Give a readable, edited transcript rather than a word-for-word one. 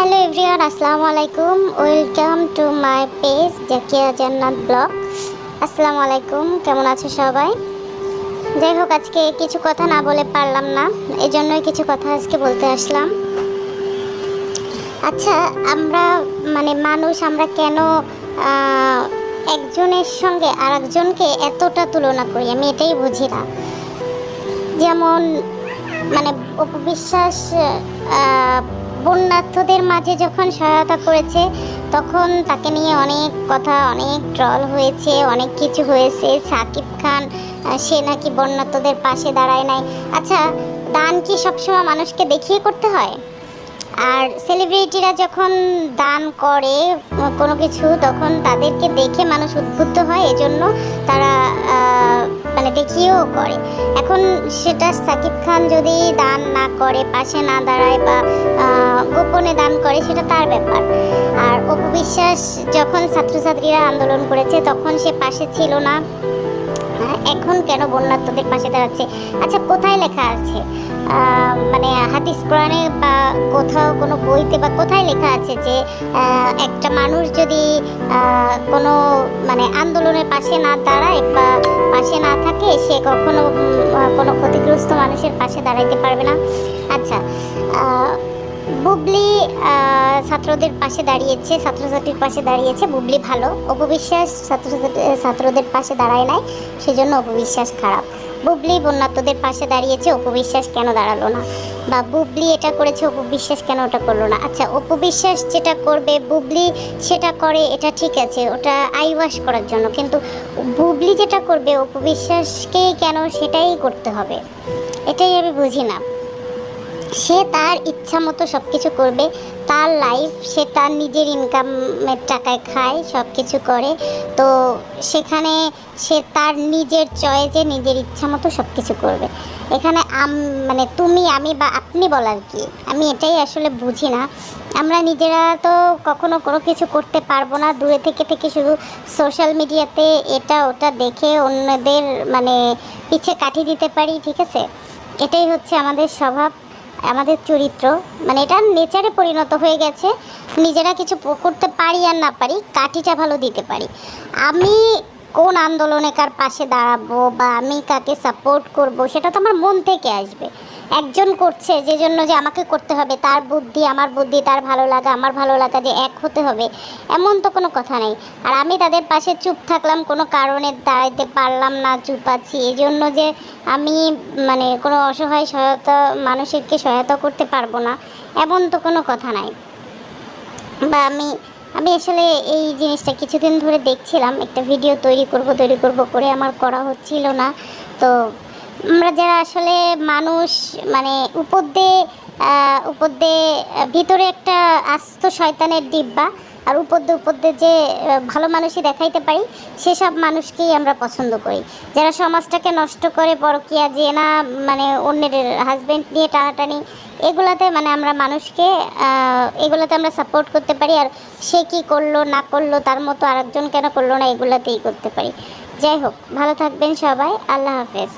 Hello everyone, আসসালামু আলাইকুম। Welcome to my page Zakia জান্নাত ব্লগ। আসসালামু আলাইকুম, কেমন আছো সবাই? যাই হোক, আজকে কিছু কথা না বলে পারলাম না, এজন্যই কিছু কথা আজকে বলতে আসলাম। আচ্ছা, আমরা মানুষ, আমরা কেন একজনের সঙ্গে আর একজনকে এতটা তুলনা করি? আমি এটাই বুঝি না। যেমন অপবিশ্বাস বন্যার্থদের মাঝে যখন সহায়তা করেছে, তখন তাকে নিয়ে অনেক কথা, অনেক ট্রল হয়েছে, অনেক কিছু হয়েছে। সাকিব খান, সে নাকি বন্যার্থদের পাশে দাঁড়ায় নাই। আচ্ছা, দান কি সবসময় মানুষকে দেখিয়ে করতে হয়? আর সেলিব্রিটিরা যখন দান করে কোনো কিছু, তখন তাদেরকে দেখে মানুষ উদ্বুদ্ধ হয়, এজন্য তারা দেখিয়েও করে। এখন সেটা সাকিব খান যদি দান না করে, পাশে না দাঁড়ায় বা গোপনে দান করে, সেটা তার ব্যাপার। আর অপবিশ্বাস যখন ছাত্রছাত্রীরা আন্দোলন করেছে, তখন সে পাশে ছিল না, এখন কেন বন্যার্থদের পাশে দাঁড়াচ্ছে? আচ্ছা, কোথায় লেখা আছে? হাদিস কোরআনে বা কোথাও কোনো বইতে বা কোথায় লেখা আছে যে একটা মানুষ যদি কোনো আন্দোলনের পাশে না দাঁড়ায় বা পাশে না থাকে, সে কখনো কোনো ক্ষতিগ্রস্ত মানুষের পাশে দাঁড়াইতে পারবে না? আচ্ছা, বুবলি ছাত্রদের পাশে দাঁড়িয়েছে, ছাত্রছাত্রীর পাশে দাঁড়িয়েছে, বুবলি ভালো। অপবিশ্বাস ছাত্রদের পাশে দাঁড়ায় নাই, সেজন্য অপবিশ্বাস খারাপ। বুবলি বন্যার্থদের পাশে দাঁড়িয়েছে, অপবিশ্বাস কেন দাঁড়ালো না? বা বুবলি এটা করেছে, অপবিশ্বাস কেন ওটা করলো না? আচ্ছা, অপবিশ্বাস যেটা করবে, বুবলি সেটা করে, এটা ঠিক আছে, ওটা আইওয়াশ করার জন্য। কিন্তু বুবলি যেটা করবে, অপবিশ্বাসকেই কেন সেটাই করতে হবে? এটাই আমি বুঝি না। সে তার ইচ্ছা মতো সব কিছু করবে, তার লাইফ, সে তার নিজের ইনকামের টাকায় খায়, সব কিছু করে। তো সেখানে সে তার নিজের চয়েসে, নিজের ইচ্ছা মতো সব কিছু করবে। এখানে তুমি, আমি বা আপনি বলার কি? আমি এটাই আসলে বুঝি না। আমরা নিজেরা তো কখনো কোনো কিছু করতে পারবো না, দূরে থেকে থেকে শুধু সোশ্যাল মিডিয়াতে এটা ওটা দেখে অন্যদের পিছে কাঠি দিতে পারি, ঠিক আছে? এটাই হচ্ছে আমাদের স্বভাব, আমাদের চরিত্র, এটা নেচারে পরিণত হয়ে গেছে। নিজেরা কিছু করতে পারি আর না পারি, কাঠিটা ভালো দিতে পারি। আমি কোন আন্দোলনে কার পাশে দাঁড়াবো বা আমি কাকে সাপোর্ট করব, সেটা তো আমার মন থেকে আসবে। একজন করছে যে জন্য যে আমাকে করতে হবে, তার বুদ্ধি আমার বুদ্ধি, তার ভালো লাগা আমার ভালো লাগা যে এক হতে হবে, এমন তো কোনো কথা নেই। আর আমি তাদের পাশে চুপ থাকলাম, কোনো কারণে দাঁড়াইতে পারলাম না, চুপ আছি, এই জন্য যে আমি কোনো অসহায় মানুষকে সহায়তা করতে পারবো না, এমন তো কোনো কথা নাই। বা আমি আসলে এই জিনিসটা কিছুদিন ধরে দেখছিলাম, একটা ভিডিও তৈরি করব করে আমার করা হচ্ছিল না। তো আমরা যারা আসলে মানুষ, উপর দিয়ে ভিতরে একটা আস্ত শয়তানের ডিব্বা, আর উপর দিয়ে যে ভালো মানুষই দেখাইতে পারি, সেসব মানুষকেই আমরা পছন্দ করি। যারা সমাজটাকে নষ্ট করে, পরকীয়া জেনা, অন্যের হাজব্যান্ড নিয়ে টানাটানি, এগুলাতে আমরা মানুষকে এগুলাতে আমরা সাপোর্ট করতে পারি। আর সে কি করলো না করলো, তার মতো আরেকজন কেন করলো না, এগুলাতেই করতে পারি। যাই হোক, ভালো থাকবেন সবাই, আল্লাহ হাফেজ।